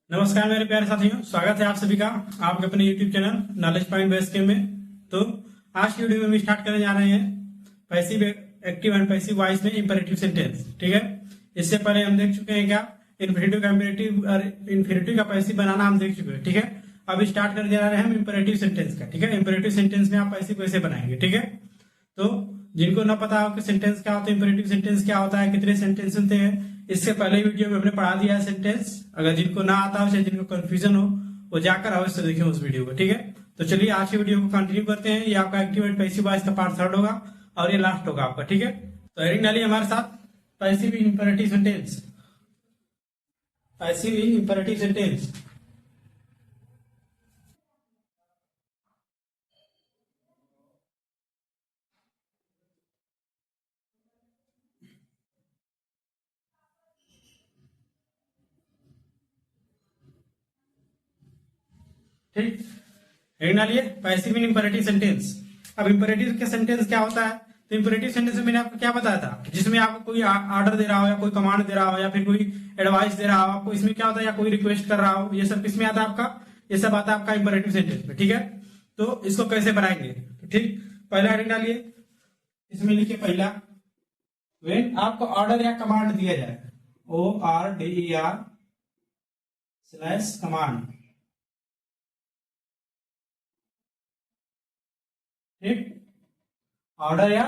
नमस्कार मेरे प्यारे साथियों, स्वागत है आप सभी का आपके अपने YouTube channel knowledge point base के में। तो आज की वीडियो में हम स्टार्ट करने जा रहे हैं passive active and passive voice में इंपेरेटिव सेंटेंस। ठीक है, इससे पहले हम देख चुके हैं क्या इन्फिनेटिव का इम्पेरेटिव और इन्फिनेटिव का पैसिव बनाना हम देख चुके हैं। ठीक है, अब स्टार्ट करने जा रहे हैं हम इंपेरेटिव सेंटेंस का। ठीक है, इंपेरेटिव सेंटेंस में आप पैसिव कैसे बनाएंगे। ठीक है, तो जिनको ना पता हो कि सेंटेंस क्या होता है, इंपेरेटिव सेंटेंस क्या होता है, कितने सेंटेंस होते हैं, इससे पहले वीडियो में हमने पढ़ा दिया है सेंटेंस। अगर जिनको ना आता हो या जिनको कंफ्यूजन हो वो जाकर अवश्य देखें उस वीडियो को। ठीक है, तो चलिए आज की वीडियो को कंटिन्यू करते हैं। ये आपका एक्टिव एंड पैसिव वॉइस का पार्ट 3 होगा और ये लास्ट होगा आपका। ठीक है, तो हेडिंग डालिए हमारे साथ passive imperative sentence. Passive imperative sentence. ठीक, हेडिंग डालिए पैसिव इंपेरेटिव सेंटेंस। अब इंपेरेटिव के सेंटेंस क्या होता है, तो इंपेरेटिव सेंटेंस में मैंने आपको क्या बताया था, जिसमें आपको कोई ऑर्डर दे रहा हो या कोई कमांड दे रहा हो या फिर कोई एडवाइस दे रहा हो आपको, इसमें क्या होता है, या कोई रिक्वेस्ट कर रहा हो, ये सब किसमें आता है आपका, ये सब आता है आपका इंपेरेटिव सेंटेंस में। ठीक है, तो इसको कैसे बनाएंगे। तो ठीक, पहला हेडिंग डालिए, इसमें लिखिए पहला, व्हेन आपको ऑर्डर या कमांड दिया जाए, ORDER स्लैश कमांड। ठीक, ऑर्डर या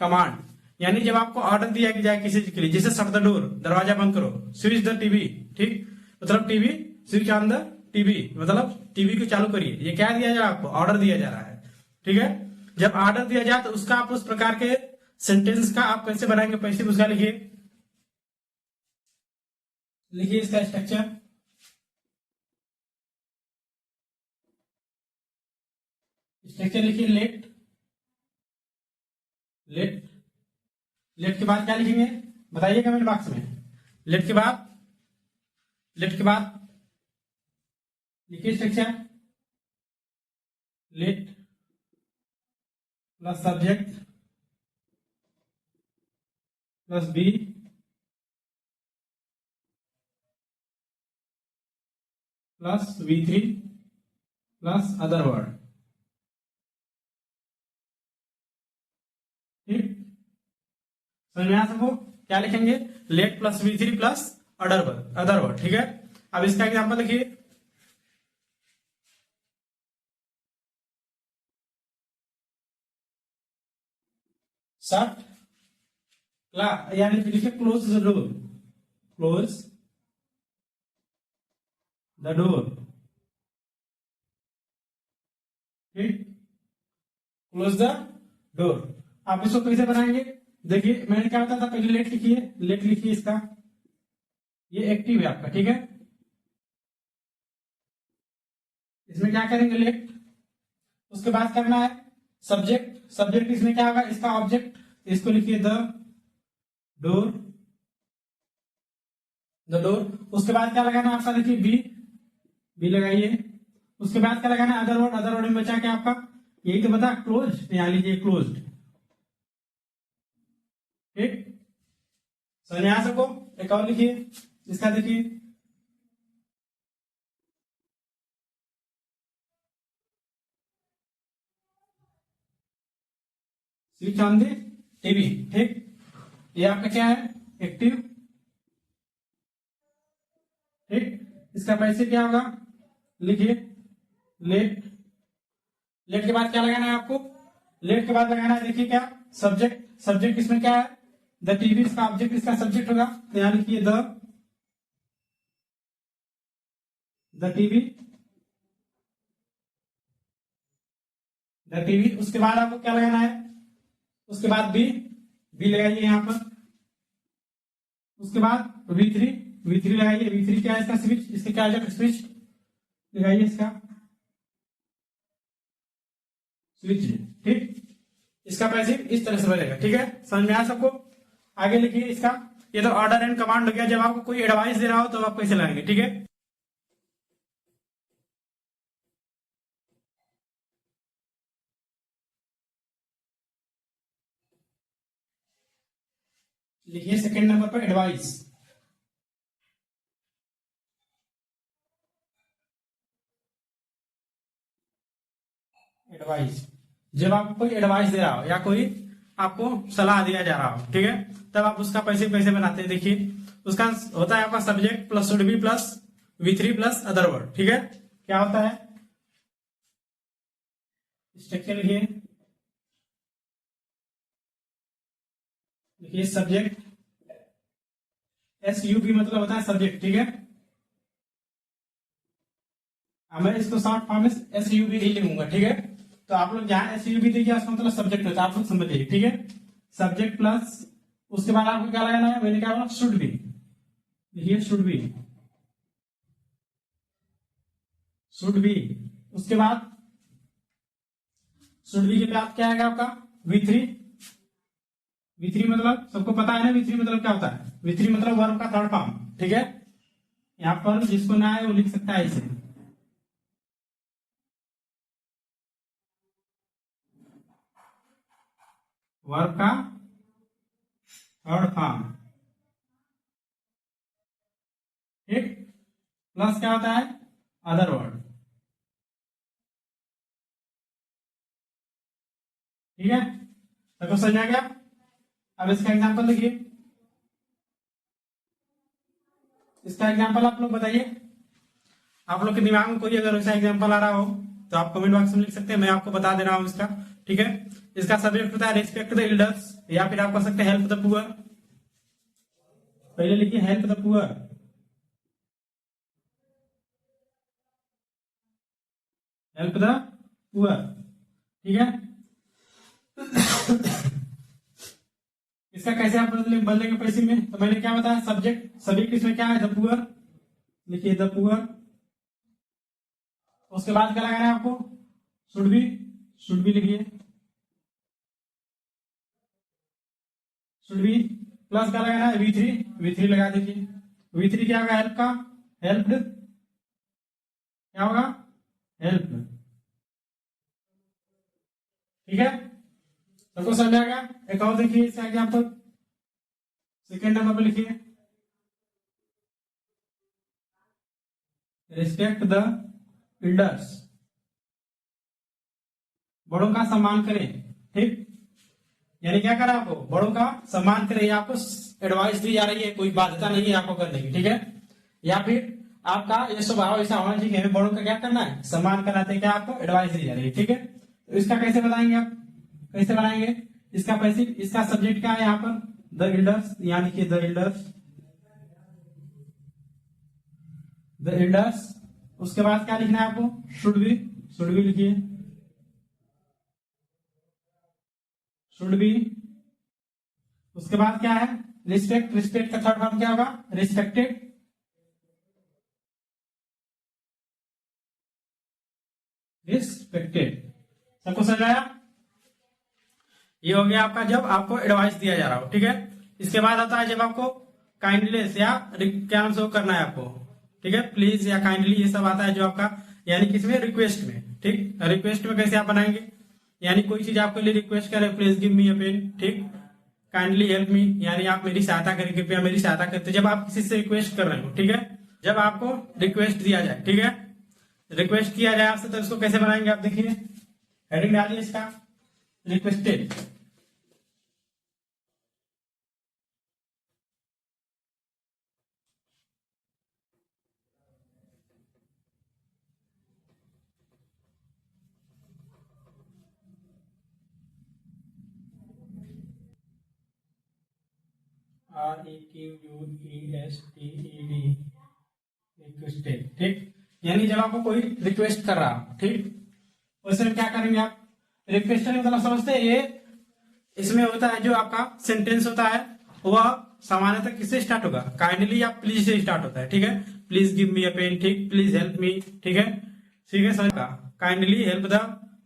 कमांड, यानी जब आपको ऑर्डर दिया कि जाए किसी चीज के लिए, जैसे शट द डोर, दरवाजा बंद करो, स्विच द टीवी। ठीक, मतलब TV, switch on the TV, मतलब टीवी को चालू करिए। ये क्या दिया जा रहा है आपको, ऑर्डर दिया जा रहा है। ठीक है, जब ऑर्डर दिया जाए तो उसका आप उस प्रकार के सेंटेंस का आप कैसे बनाएंगे पैसिव, उसका लिखिए। लिखिए इसका स्ट्रक्चर। स्ट्रक्चर लिखिए लेट। लेट, लेट के बाद क्या लिखेंगे बताइए कमेंट बॉक्स में। लेट के बाद, लेट के बाद लिखिए structure, let plus subject plus B plus V3 plus other word. ठीक, समझ में आ सबको, क्या लिखेंगे, let plus V3 plus other word. ठीक है, अब इसका एग्जांपल लिखिए। शट, यानी लिखिए close the door, close the door. ठीक, क्लोज द डोर। आप इसको कैसे बनाएंगे, देखिए मैंने क्या बताया था, पहले लेट लिखिए, लेट लिखिए इसका, ये एक्टिव है आपका। ठीक है, इसमें क्या करेंगे लेट, उसके बाद करना है सब्जेक्ट। सब्जेक्ट इसमें क्या होगा, इसका ऑब्जेक्ट, इसको लिखिए द डोर, द डोर। उसके बाद क्या लगाना है आपका, देखिए बी, बी लगाइए। उसके बाद क्या लगाना है अदर वर्ड, अदर वर्ड में बचा क्या आपका, यही तो बता क्लोज, यहाँ लीजिए क्लोज्ड। ठीक, समझ में आ सबको, एक और लिखिए इसका, देखिए स्विच ऑन द टीवी। ठीक, ये आपका क्या है, एक्टिव। ठीक, इसका पैसे क्या होगा, लिखिए लेट। लेट के बाद क्या लगाना है आपको, लेट के बाद लगाना है देखिए क्या, सब्जेक्ट। सब्जेक्ट इसमें क्या है, द टीवी, इसका ऑब्जेक्ट, इसका सब्जेक्ट होगा, तो यहां लिखिए द टीवी, द टीवी। उसके बाद आपको क्या लगाना है, उसके बाद बी, बी लगाइए यहां पर। उसके बाद V3, V3 लगाइए। V3 क्या है, इसका स्विच, इसके क्या है, स्विच लगाइए इसका स्विच। ठीक, इसका पैसिव इस तरह से बनेगा। ठीक है, समझ में आया सबको, आगे लिखिए इसका। ये तो ऑर्डर एंड कमांड हो गया, जब आपको कोई एडवाइस दे रहा हो तो आप कैसे लाएंगे। ठीक है, लिखिए सेकंड नंबर पर एडवाइस। एडवाइस, जब आपको कोई एडवाइस दे रहा हो या कोई आपको सलाह दिया जा रहा हो, ठीक है, तब आप उसका पैसे कैसे बनाते हैं। देखिए उसका होता है आपका subject plus should be plus V3 plus other word, ठीक है। क्या होता है स्ट्रक्चर लिखिए, देखिए सब्जेक्ट SUB मतलब होता है सब्जेक्ट, ठीक है। अब मैं इसको शॉर्ट फॉर्म में SUB ही लिखूंगा, ठीक है। तो आप लोग जहां SUB देखिए उसका मतलब सब्जेक्ट होता है, आप लोग समझ लीजिए, ठीक है। सब्जेक्ट प्लस उसके बाद आपको क्या लगाना है, मैंने क्या बोला शुड बी, देखिए शुड बी, शुड बी। उसके बाद शुड बी के बाद क्या आएगा आपका V3, V3 मतलब सबको पता है ना V3 मतलब क्या होता है, V3 मतलब वर्ब का थर्ड फॉर्म, ठीक है। यहाँ पर जिसको ना है वो लिख सकता है इसे, वर्ब का थर्ड फॉर्म, ठीक। प्लस क्या होता है अदर वर्ड, ठीक है। सबको समझ आ गया। अब इसका एग्जांपल देखिए, इसका एग्जांपल आप लोग बताइए, आप लोग के दिमाग में कोई अगर ऐसा एग्जांपल आ रहा हो तो आप कमेंट बॉक्स में लिख सकते हैं, मैं आपको बता दे रहा हूं इसका, ठीक है। इसका सब्जेक्ट होता है रिस्पेक्ट द एल्डर्स, या फिर आप कर सकते हैं हेल्प द पुअर। पहले लिखिए help the poor, help the poor, ठीक है। इसका कैसे आप बदलेंगे पैसे में, तो मैंने क्या बताया सब्जेक्ट, सब्जेक्ट इसमें क्या है द पुअर, लिखिए द पुअर। उसके बाद क्या लगाना है आपको शुड बी, शुड बी लिखिए, शुड बी प्लस क्या लगाना है V3, V3 लगा दीजिए। V3 क्या होगा हेल्प का, हेल्प्ड, क्या होगा हेल्प, ठीक है। सबको समझ आ गया। एक और देखिए इसका एग्जांपल, सेकेंड नंबर पे लिखिए रिस्पेक्ट द एल्डर्स, बड़ों का सम्मान करें, ठीक। यानी क्या करा आपको बड़ों का सम्मान करें, आपको एडवाइस दी जा रही है, कोई बाध्यता नहीं है आपको करने की, ठीक है। या फिर आपका ये स्वभाव ऐसा होना चाहिए, हमें बड़ों का क्या करना है सम्मान करना है, क्या आपको एडवाइस दी जा रही है, ठीक है। तो इसका कैसे बताएंगे आप, कैसे बनाएंगे इसका पैसे, इसका सब्जेक्ट क्या है यहाँ पर द एल्डर्स, यानी कि द एल्डर्स, द एल्डर्स। उसके बाद क्या लिखना है आपको शुड बी, शुड बी लिखिए, शुड बी। उसके बाद क्या है रिस्पेक्ट, रिस्पेक्ट का थर्ड फॉर्म क्या होगा रिस्पेक्टेड, रिस्पेक्टेड। सबको समझ आया। ये हो गया आपका जब आपको एडवाइस दिया जा रहा हो, ठीक है। इसके बाद आता है जब आपको काइंडलीनेस या क्या नाम से वो करना है आपको, ठीक है, प्लीज या काइंडली, ये सब आता है जो आपका यानी किसमें रिक्वेस्ट में, ठीक। रिक्वेस्ट में कैसे आप बनाएंगे, यानी कोई चीज आपके लिए रिक्वेस्ट करे please give me a pen, ठीक। काइंडली हेल्प मी यानी आप मेरी सहायता करें, कृपया मेरी सहायता करते, जब आप किसी से रिक्वेस्ट कर रहे हो, ठीक है। जब आपको रिक्वेस्ट दिया जाए, ठीक है, रिक्वेस्ट किया जाए आपसे, तो इसको कैसे बनाएंगे आप देखिए, हेडिंग डालिए इसका रिक्वेस्टेड, REQUESTED, रिक्वेस्टेड, ठीक। यानी जब आपको कोई रिक्वेस्ट कर रहा हो, ठीक, उसमें क्या करेंगे आप रिक्वेस्ट मतलब समझते हैं, ये इसमें होता है जो आपका सेंटेंस होता है वह सामान्यतः किससे स्टार्ट होगा काइंडली या प्लीज से स्टार्ट होता है, ठीक है। Please give me a pen, ठीक, प्लीज हेल्प मी, ठीक है, ठीक है समझ का। Kindly help the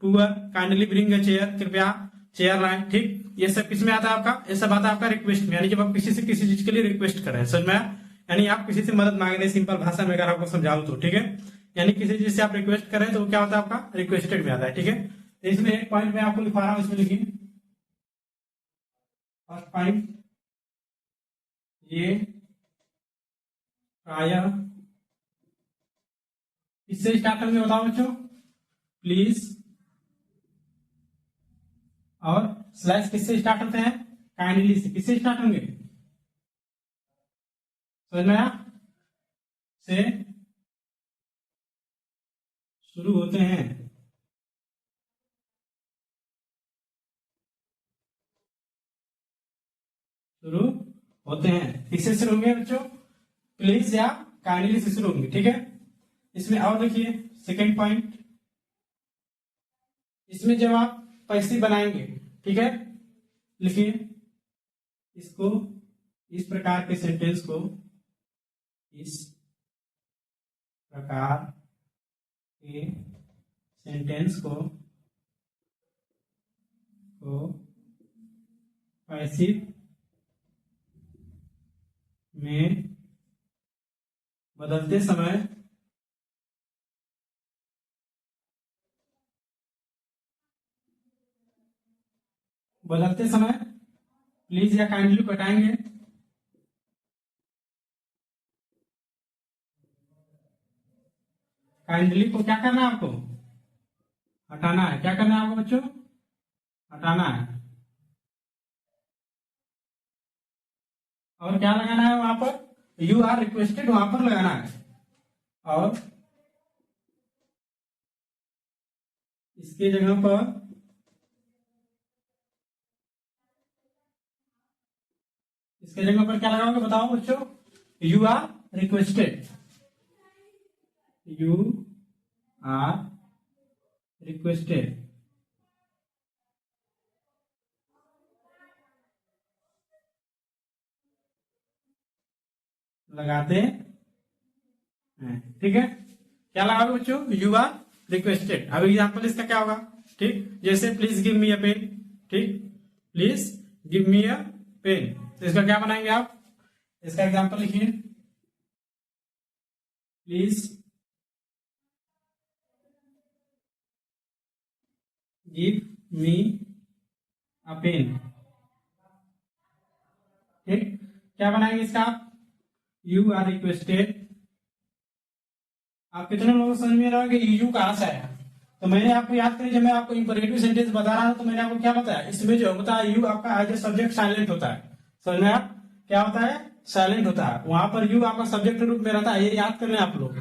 poor, kindly bring a chair, कृपया चेयर लाएं, ठीक। ये सब किसमें आता है आपका, ये सब आता है आपका रिक्वेस्ट में, यानी जब आप किसी से किसी चीज के लिए रिक्वेस्ट कर रहे हैं, समझ में आया? यानी आप किसी से मदद मांग रहे हैं, सिंपल भाषा में अगर आपको समझाऊं तो, ठीक है। यानी किसी चीज से आप रिक्वेस्ट कर रहे हैं तो क्या होता है आपका रिक्वेस्टेड में आता है, ठीक है। तो इसमें एक पॉइंट में आपको लिखवा रहा हूं, इसमें लिखिए फर्स्ट पॉइंट, ये प्रायः इससे स्टार्ट होंगे, बताओ बच्चों, प्लीज और स्लैश किससे स्टार्ट होते हैं? काइंडली से। किससे स्टार्ट होंगे? समझ में आया? से शुरू होते हैं। शुरू होते हैं। किससे शुरू होंगे बच्चों? प्लीज या काइंडली से शुरू होंगे। ठीक है। इसमें और देखिए सेकेंड पॉइंट, इसमें जब आप पैसे बनाएंगे, ठीक है, लिखिए इसको, इस प्रकार के सेंटेंस को, इस प्रकार के सेंटेंस को पैसिव में बदलते समय प्लीज या काइंडली को हटाएंगे। काइंडली को क्या करना है आपको? हटाना है। क्या करना है आपको बच्चों? हटाना है। और क्या लगाना है वहां पर? यू आर रिक्वेस्टेड वहां पर लगाना है। और इसके जगह पर क्या लगाओगे बताओ बच्चों? You are requested. You are requested लगाते हैं। ठीक है। क्या लगाओगे बच्चों? You are requested. अब एग्जाम्पल इसका क्या होगा? ठीक, जैसे please give me a pen. ठीक, please give me a pen, तो इसका क्या बनाएंगे आप? इसका एग्जाम्पल लिखिए, please give me a pen. ठीक, क्या बनाएंगे इसका आप? You are requested. आप कितने लोगों को समझ में आ रहा है कि यू कहां से आया? तो मैंने आपको याद करिए, जब मैं आपको इंपरेटिव सेंटेंस बता रहा था तो मैंने आपको क्या बताया? इसमें जो होता है यू आपका एज ए सब्जेक्ट साइलेंट होता है। समझ में आया? क्या होता है? साइलेंट होता है। वहां पर यू आपका सब्जेक्ट रूप में रहता है। ये याद कर लें आप लोग।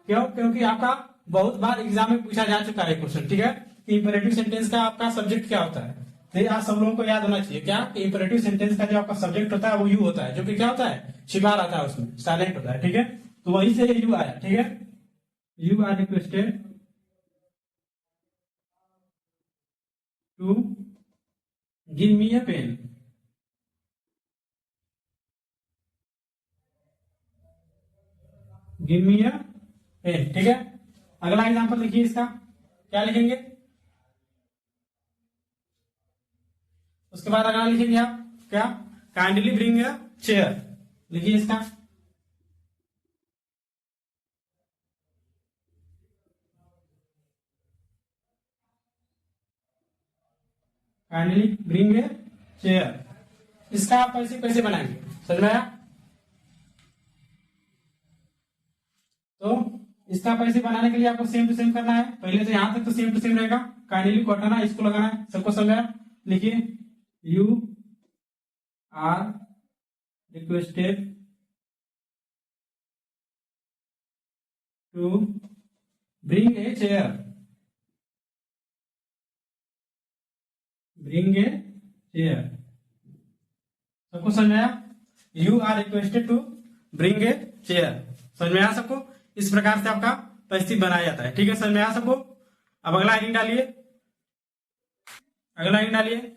क्यों? क्योंकि आपका बहुत बार एग्जाम में पूछा जा चुका है क्वेश्चन। ठीक है, कि इंपरेटिव सेंटेंस का आपका सब्जेक्ट क्या होता है। तो आप सब लोगों को याद होना चाहिए क्या, कि इंपरेटिव सेंटेंस का जो आपका सब्जेक्ट होता है वो यू होता है, जो कि क्या होता है? छिपा रहता है उसमें, साइलेंट होता है। ठीक है, तो वहीं से यू आया। ठीक है, you are requested to give me a pen. Give me a pen. ठीक है, अगला एग्जांपल लिखिए इसका। क्या लिखेंगे? उसके बाद अगला लिखेंगे आप क्या? Kindly bring a chair. लिखिए इसका। Kindly bring a chair. इसका आप कैसे कैसे बनाएंगे? समझ में आया? तो इसका पैसे बनाने के लिए आपको सेम टू सेम करना है। पहले से यहां तक तो सेम टू सेम रहेगा। काइंडली को हटाना, इसको लगाना है। सबको समझ आया? लिखिए, you are requested to bring a chair. Bring a chair. सबको समझ में आया? You are requested to bring a chair. समझ में आया सबको? इस प्रकार से आपका पैसिव बनाया जाता है। ठीक है, समझ में आया सबको? अब अगला हेडिंग डालिए। अगला हेडिंग डालिए,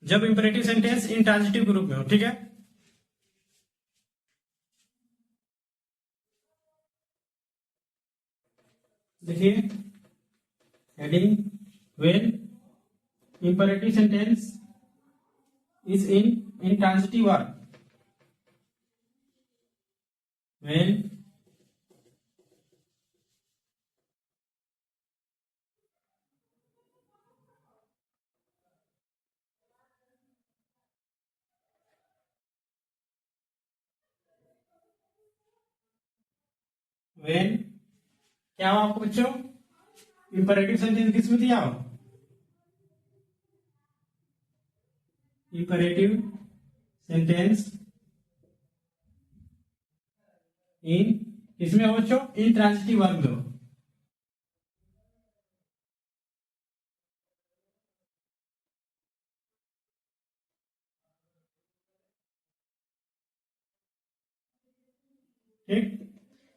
जब इंपेरेटिव सेंटेंस इंट्रांजिटिव के रूप में हो। ठीक है, देखिए heading, when imperative sentence is in intransitive verb, when क्या हुआ आपको बच्चों? इंपेरेटिव सेंटेंस किस में दिया हो? इंपरेटिव सेंटेंस इन, इसमें हो बच्चों इंट्रांजिटिव वर्ब में हो। ठीक,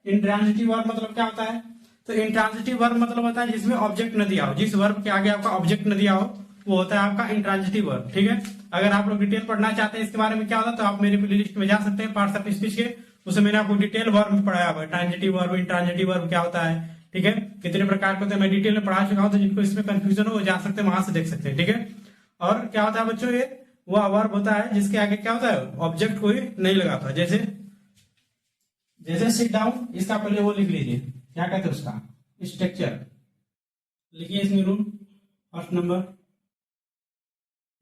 इंट्रांजिटिव वर्ब मतलब क्या होता है? तो इंट्रांजिटिव वर्ब मतलब होता है जिसमें ऑब्जेक्ट न दिया हो, जिस वर्ब के आगे आपका ऑब्जेक्ट न दिया हो वो होता है आपका इंट्रांजिटिव वर्ब। ठीक है, अगर आप लोग डिटेल पढ़ना चाहते हैं इसके बारे में क्या होता है तो आप मेरे प्लेलिस्ट में जा सकते हैं पार्ट्स ऑफ स्पीच के, उसमें मैंने आपको डिटेल वर्ब में पढ़ाया हुआ है, ट्रांजिटिव वर्ब इंट्रांजिटिव वर्ब क्या होता है। ठीक है, कितने प्रकार के होते हैं मैं डिटेल में पढ़ा चुका हूं, तो जिनको इसमें कंफ्यूजन हो वो जा सकते हैं वहां से देख सकते हैं। ठीक है, और क्या होता है बच्चों, ये वो वर्ब होता है जिसके आगे क्या होता है ऑब्जेक्ट कोई नहीं लगाता। जैसे जैसे सिट डाउन, इसका पहले वो लिख लीजिए, क्या कहते हैं उसका स्ट्रक्चर लिखिए इसमें रूल फर्स्ट नंबर।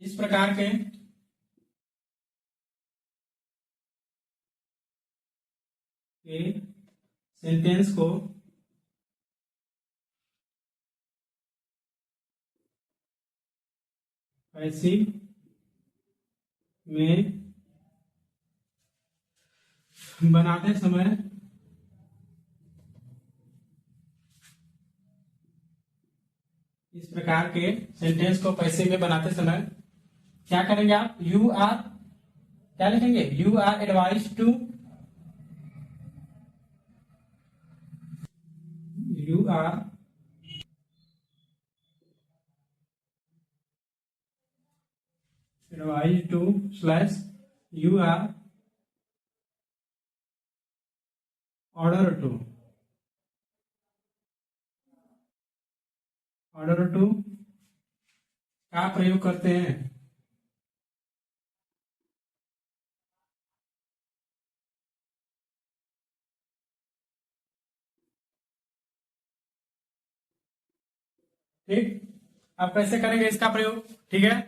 इस प्रकार के सेंटेंस को पैसिव में बनाते समय इस प्रकार के सेंटेंस को पैसिव में बनाते समय क्या करेंगे आप, यू आर क्या लिखेंगे, you are advise to, you are advise to slash you are order to, order to का प्रयोग करते हैं। ठीक, आप कैसे करेंगे इसका प्रयोग? ठीक है,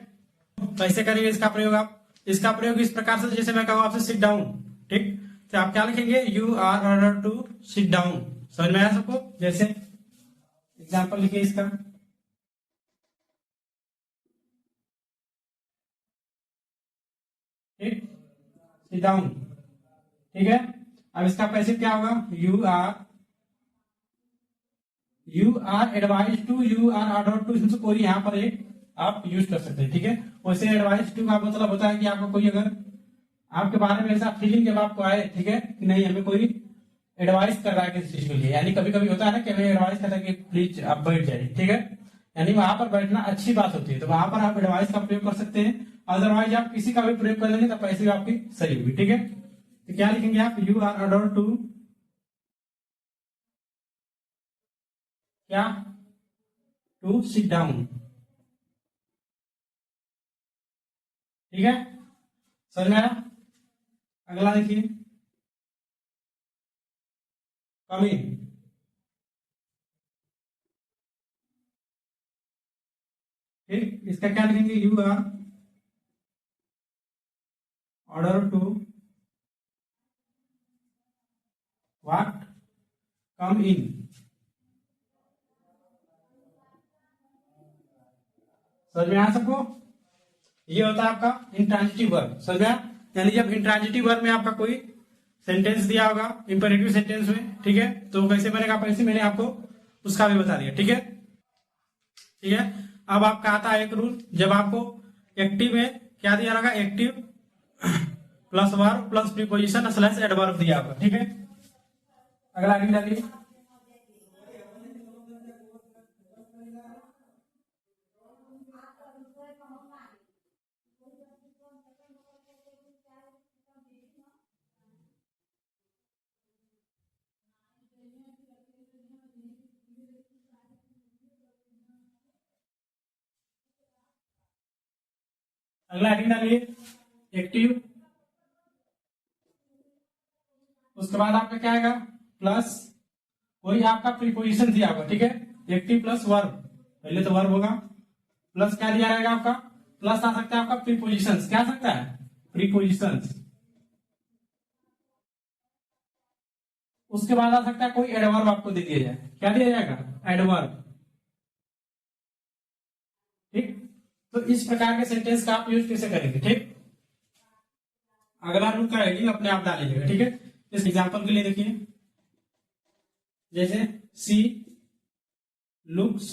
कैसे करेंगे इसका प्रयोग? आप इसका प्रयोग इस प्रकार से, जैसे मैं कहूं आपसे सिट डाउन, ठीक, तो आप क्या लिखेंगे, you are order to sit down. समझ में आया सबको? जैसे एग्जांपल लिखिए इसका, ठीक, सिट डाउन। ठीक है, अब इसका पैसिव क्या होगा, you are advise to, you are order to, इसमें से कोई यहाँ पर एक आप यूज कर सकते हैं। ठीक है, वैसे एडवाइज टू का मतलब होता है कि आपको कोई अगर आपके बारे में ऐसा फीलिंग जब आपको आए, ठीक है, कि नहीं हमें कोई एडवाइस कर रहा है किसी चीज के लिए, यानी कभी कभी होता है ना कि हमें एडवाइस करता है कि प्लीज आप बैठ जाइए। ठीक है, यानी वहां पर बैठना अच्छी बात होती है, तो वहां पर आप एडवाइस का प्रयोग कर सकते हैं। अदरवाइज आप किसी का भी प्रयोग कर लेंगे तो पैसे आपकी सही होगी। ठीक है, तो क्या लिखेंगे आप, यू आर ऑर्डर टू क्या, टू सिट डाउन। ठीक है, समझ में आया? अगला देखिए, कमिंग। ठीक, इसका क्या लिखेंगे, you are order to what, come in. समझ में आया सबको? ये होता है आपका इंट्रांजिटिव वर्ब। समझ में आया? यानी जब इंट्रांजिटिव वर्ब में आपका कोई सेंटेंस दिया होगा इंपेरेटिव सेंटेंस में, ठीक है, तो कैसे बनेगा पैसे, मैंने आपको उसका भी बता दिया। ठीक है, ठीक है, अब आपका आता है एक रूल, जब आपको एक्टिव में क्या दिया रहेगा, active plus verb plus preposition slash adverb दिया होगा। ठीक है, अगला आगे डालिए, अगला हेडिंग डालिए, एक्टिव, उसके बाद आपका क्या आएगा, प्लस वही आपका प्रीपोजिशन दिया होगा। ठीक है, एक्टिव प्लस वर्ब, पहले तो वर्ब होगा, प्लस क्या दिया रहेगा आपका, प्लस आ सकता है आपका प्रीपोजिशन, क्या आ सकता है, प्रीपोजिशन। उसके बाद आ सकता है कोई एडवर्ब आपको दे दिया जाए, क्या दिया जाएगा, एडवर्ब। ठीक, तो इस प्रकार के सेंटेंस का आप यूज कैसे करेंगे, ठीक। अगला रूल का हेडिंग अपने आप डाल लीजिएगा, ठीक है। इस एग्जांपल के लिए देखिए, जैसे सी लुक्स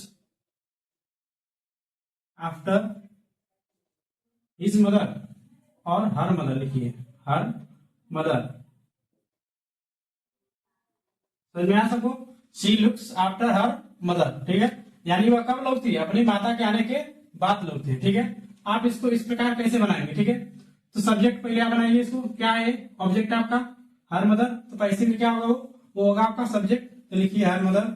आफ्टर हिज मदर और हर मदर लिखिए, हर मदर। समझ में आ सबको, she looks after her mother, ठीक है। यानी वह कब लौटती है, अपनी माता के आने के बाद लौटती है, ठीक है। आप इसको इस प्रकार कैसे बनाएंगे, ठीक है। तो सब्जेक्ट पहले आप बनाइए, इसको क्या है, ऑब्जेक्ट आपका हर मदर, तो पैसे में क्या होगा, वो होगा आपका सब्जेक्ट। तो लिखिए हर मदर,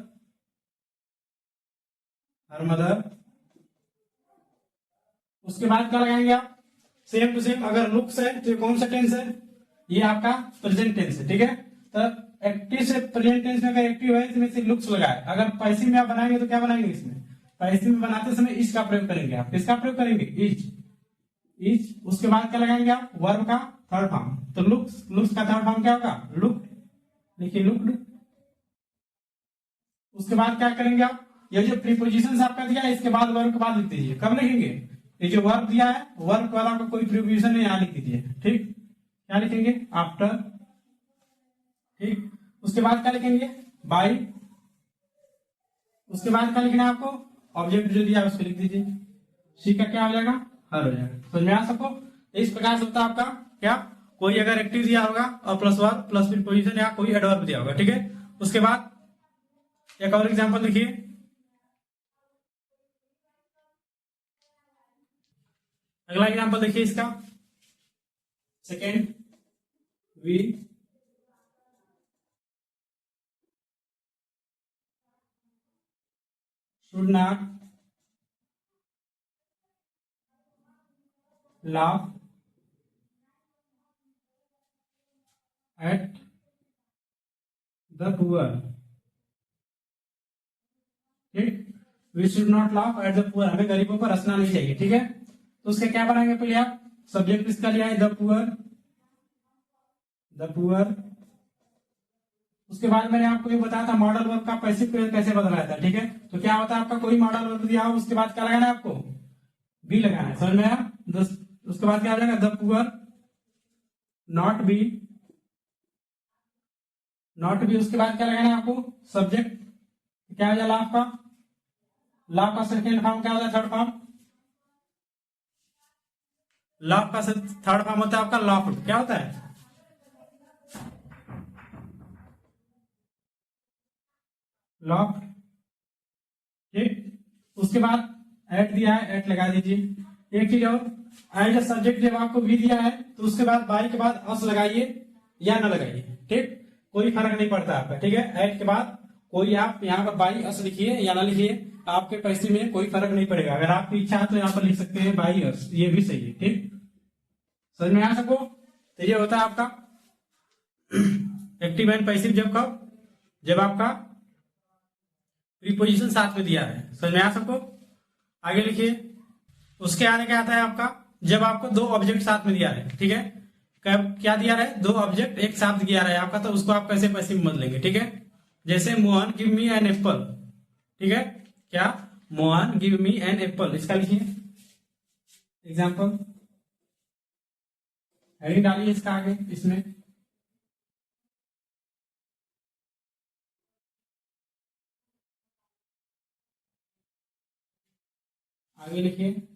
हर मदर। उसके बाद क्या लगाएंगे आप, सेम टू सेम। अगर लुक्स है तो ये कौन सा टेंस है, ये आपका प्रेजेंट टेंस है, ठीक है। तो एक्टिव से प्रेजेंट टेंस में अगर एक्टिव है इसमें से लुक्स लगाए। अगर पैसिव में आप बनाएंगे तो क्या बनाएंगे, इसमें पैसिव में बनाते समय इज का प्रयोग करेंगे आप। किसका प्रयोग करेंगे, इज, इज। उसके बाद क्या लगाएंगे आप, वर्ब का थर्ड फॉर्म। तो लुक्स, लुक्स का थर्ड फॉर्म क्या होगा, लुक, देखिए लुक्ड। उसके बाद क्या करेंगे आप, ये जो प्रीपोजिशन आपका दिया है इसके बाद वर्ब के बाद लिख दीजिए। कब लिखेंगे, ये जो वर्ब दिया है वर्ब के बाद आपका कोई प्रीपोजिशन नहीं, यहाँ लिख दीजिए, ठीक। क्या लिखेंगे, आफ्टर, ठीक। उसके बाद क्या लिखेंगे, बाई। उसके बाद क्या लिखना है आपको, ऑब्जेक्ट जो दिया है उसको लिख दीजिए। सी का क्या हो जाएगा, हर हो जाएगा। समझ में आ सबको। इस प्रकार से होता है आपका क्या, कोई अगर एक्टिव दिया होगा और प्लस वर्ब प्लस प्रीपोजिशन या कोई एडवर्ब दिया होगा, ठीक है। उसके बाद एक और एग्जांपल देखिए, अगला एग्जांपल देखिए इसका, second, we should not laugh at the poor, ठीक। We should not laugh at the poor, हमें गरीबों पर हंसना नहीं चाहिए, ठीक है। तो उसके क्या बनाएंगे, पहले आप सब्जेक्ट किसका लिया है, द पुअर, द पुअर। उसके बाद मैंने आपको ये बताया था मॉडल वर्ब का पैसिव क्रिया कैसे बदलाया था, ठीक है। तो क्या होता है आपका, कोई मॉडल वर्ब दिया हो उसके बाद क्या लगाना है आपको, बी लगाना है। समझ में आया, उसके बाद क्या हो जाएगा, the poor, not be, not be. उसके बाद क्या लगाना है आपको, सब्जेक्ट, क्या हो जाएगा आपका, लाभ का सेकेंड फॉर्म क्या होता है, थर्ड फॉर्म। लाभ का थर्ड फॉर्म होता है आपका लॉफ्ड, क्या होता है, लॉफ्ड, ठीक। उसके बाद एट दिया है, एट लगा दीजिए। एक चीज और, एज सब्जेक्ट जब आपको भी दिया है तो उसके बाद बाई के बाद अस लगाइए या न लगाइए, ठीक। कोई फर्क नहीं पड़ता आपका, ठीक है। एट के बाद कोई आप यहाँ पर बाई अस लिखिए या ना लिखिए, आपके पैसे में कोई फर्क नहीं पड़ेगा। अगर आपकी इच्छा है तो यहाँ पर लिख सकते हैं बाई अस, ये भी सही है, ठीक। समझ में आ सबको। तो ये होता है आपका एक्टिव एंड पैसिव, जब कब, जब आपका प्रीपोजिशन साथ में दिया है। समझ में आ सबको। आगे लिखिए, उसके आगे क्या आता है आपका, जब आपको दो ऑब्जेक्ट साथ में दिया है, ठीक है। कब क्या दिया है, दो ऑब्जेक्ट एक साथ दिया है आपका, तो उसको आप कैसे पैसिव में बदलेंगे, ठीक है। जैसे Mohan give me an apple, ठीक है। क्या, Mohan give me an apple, इसका लिखिए एग्जाम्पल, हेडिंग डालिए इसका आगे, इसमें आगे लिखिए,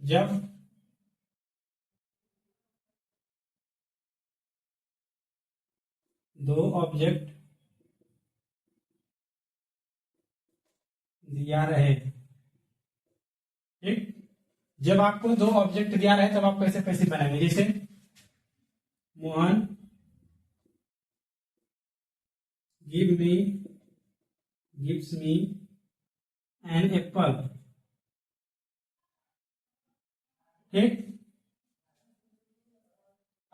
जब दो ऑब्जेक्ट दिया रहे, ठीक। जब आपको दो ऑब्जेक्ट दिया रहे तब आप कैसे पैसिव बनाएंगे, जैसे Mohan give me, gives me an apple, ठीक।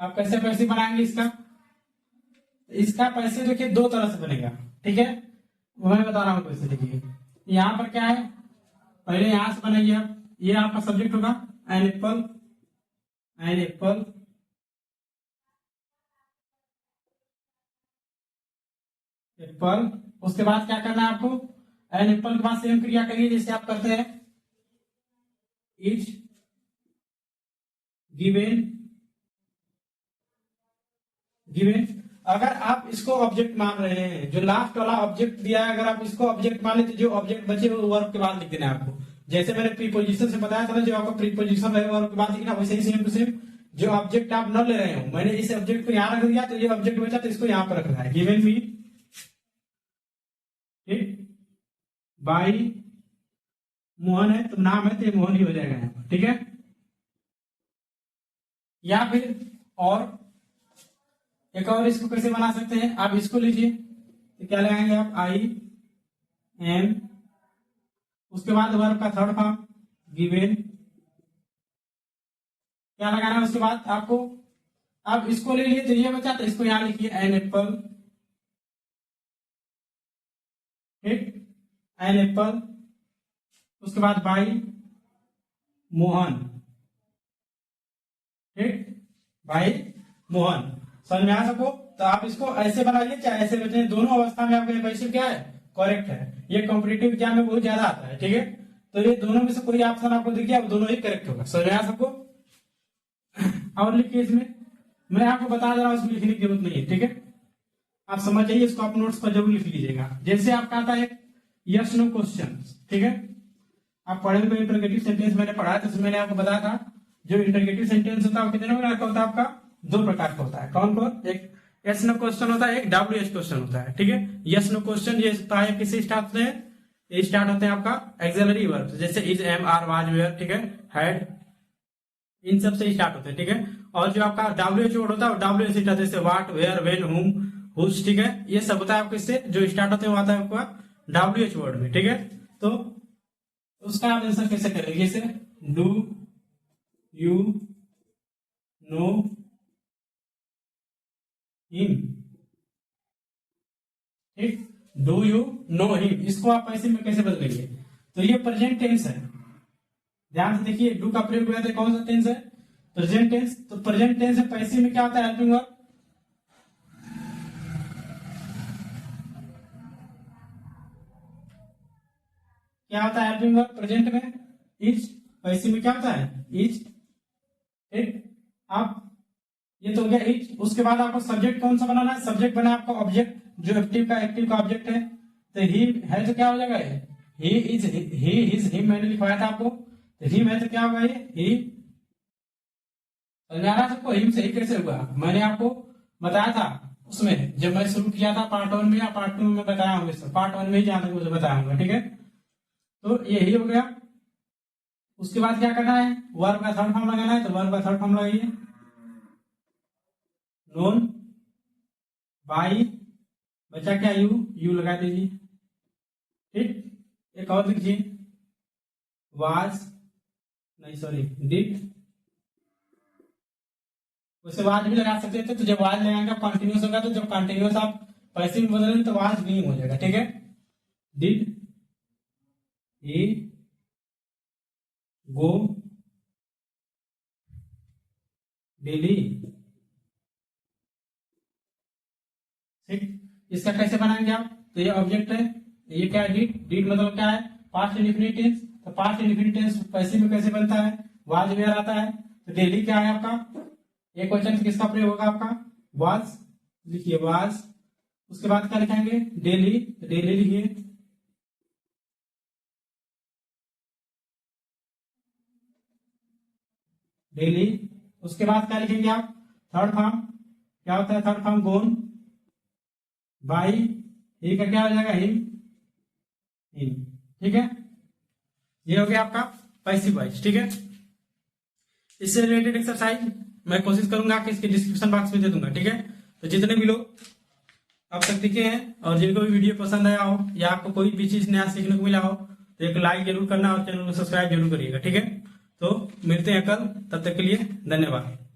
आप कैसे पैसिव बनाएंगे इसका, इसका पैसे देखिए दो तरह से बनेगा, ठीक है। वो मैं बता रहा हूं कैसे। देखिए यहां पर क्या है, पहले यहां से बनाइए आप, ये आपका सब्जेक्ट होगा an apple, an apple. Apple, उसके बाद क्या करना है आपको, एन एप्पल के बाद सेम क्रिया करिए जैसे आप करते हैं, इज गिवन अगर आप इसको ऑब्जेक्ट मान रहे हैं, जो लास्ट वाला ऑब्जेक्ट दिया है, अगर आप इसको ऑब्जेक्ट मान लेते, जो ऑब्जेक्ट बचे वो वर्ब के बाद लिख देना है आपको। जैसे मैंने प्रीपोजिशन से बताया था ना, जो आपका प्रीपोजिशन है वर्ब के बाद लिखना, वैसे ही सेम टू सेम जो ऑब्जेक्ट आप न ले रहे हो, मैंने इस ऑब्जेक्ट को यहाँ रख दिया तो ये ऑब्जेक्ट बचा तो इसको यहाँ पर रखना है। गिवन मी, ठीक, बाई मोहन है तो नाम है तो ये मोहन ही हो जाएगा यहाँ पर, ठीक है। या फिर और एक और इसको कैसे बना सकते हैं, आप इसको लीजिए तो क्या लगाएंगे आप, आई एम, उसके बाद वर्ब का थर्ड फॉर्म गिवन, क्या लगाना है उसके बाद आपको। अब इसको ले लिए तो ये बचा तो इसको यहां लिखिए एन एप्पल, ठीक, एन एप्पल, उसके बाद बाई मोहन, ठीक, भाई मोहन। समझ में आ सको तो आप इसको ऐसे बनाइए चाहे ऐसे बचे, दोनों अवस्था में आपका पैसिव क्या है, करेक्ट है। ये कॉम्पिटिटिव एग्जाम में बहुत ज्यादा आता है, ठीक है। तो ये दोनों में से कोई ऑप्शन आपको दिख गया, वो दोनों ही करेक्ट होगा। समझ में आ सको। और लिखिए इसमें, मैं आपको बता दे रहा हूं, इसमें लिखने की जरूरत नहीं है, ठीक है। आप समझ जाइए, इसको आप नोट्स पर जरूर लिख लीजिएगा। जैसे आपका आता है यस नो क्वेश्चन, ठीक है। आप पढ़े हुए इंटरोगेटिव सेंटेंस मैंने पढ़ा था, मैंने आपको बताया था जो इंटरोगेटिव सेंटेंस होता है वो कितने प्रकार का होता है, आपका दो प्रकार का होता है। कौन कौन, एक यस नो क्वेश्चन होता है, एक डब्ल्यू क्वेश्चन होता है, ठीक है। यस नो क्वेश्चन ये होता है किससे स्टार्ट होते हैं, ये स्टार्ट होते हैं आपका एक्सिलरी वर्ब, जैसे is, am, are, was, were, ठीक है, हैड, इन सब से स्टार्ट होते हैं, ठीक है। और जो आपका डब्ल्यू वर्ड होता है वो डब्ल्यू से स्टार्ट, जैसे व्हाट, वेयर, व्हेन, हुम, हुज, ठीक है। ये सब होता है आपको इससे जो स्टार्ट होते हैं, वो आता है आपका डब्ल्यू वर्ड में, ठीक है। तो उसका आप आंसर कैसे करेंगे, जैसे डू यू नो हिम, ठीक, डू यू नो हिम, इसको आप पैसिव में कैसे बदलेंगे, तो ये प्रेजेंट टेंस है। ध्यान से देखिए, डू का प्रयोग हुआ था, कौन सा टेंस है, प्रेजेंट टेंस। तो प्रेजेंट टेंस में पैसिव में क्या होता है, हेल्पिंग वर्ब। क्या होता है हेल्पिंग वर्ब प्रेजेंट में, इज। पैसिव में क्या होता है, इज, ठीक। आप ये तो हो गया इज, उसके बाद आपको सब्जेक्ट कौन सा बनाना है, सब्जेक्ट बना आपका ऑब्जेक्ट, जो एक्टिव का ऑब्जेक्ट है। तो ही है तो क्या हो जाएगा, he is, he is, him मैंने लिखवाया था आपको, तो हिम है तो क्या होगा, ये ही। समझाना सबको, हिम से ही कैसे होगा, मैंने आपको बताया था उसमें जब मैं शुरू किया था पार्ट 1 में या पार्ट 2 में बताया हूँ, पार्ट 1 में ही जहां तक मुझे बताया हूँ, ठीक है। तो यही हो गया। उसके बाद क्या करना है, वर्ब का थर्ड फॉर्म लगाना है, तो वर्ब का थर्ड फॉर्म लगाइए, नोन, बाई, बचा क्या, यू लगा दीजिए, ठीक। एक और लिखिए, वाज, नहीं सॉरी, डिड, उसे वाज भी लगा सकते थे, तो जब वाज लगाएंगे कंटिन्यूस होगा, तो जब कंटिन्यूस आप पैसिव में बदलेंगे तो वाज नहीं हो जाएगा, ठीक है। डिड ही गो डेली, ठीक। इसका कैसे बनाएंगे आप, तो ये ऑब्जेक्ट है, ये क्या है, डिड मतलब क्या है, पास्ट इंडेफिनिट टेंस। तो पास्ट इंडेफिनिट टेंस पैसिव में कैसे बनता है, वाज वेयर आता है। तो डेली क्या है आपका, एक क्वेश्चन किसका प्रयोग होगा, आपका वाज, लिखिए वाज। उसके बाद क्या लिखेंगे, डेली, तो डेली लिखिए, डेली। उसके बाद क्या लिखेंगे आप, थर्ड फॉर्म, क्या होता है थर्ड फॉर्म, गोन, बाई, ही का क्या हो जाएगा, हिम, ठीक है। ये हो गया आपका पैसिव वॉइस, ठीक है। इससे रिलेटेड एक्सरसाइज मैं कोशिश करूंगा कि इसके डिस्क्रिप्शन बॉक्स में दे दूंगा, ठीक है। तो जितने भी लोग अब तक दिखे हैं और जिनको भी वीडियो पसंद आया हो या आपको कोई भी चीज नया सीखने को मिला हो, तो एक लाइक जरूर करना और चैनल को सब्सक्राइब जरूर करिएगा, ठीक है। तो मिलते हैं कल, तब तक के लिए धन्यवाद।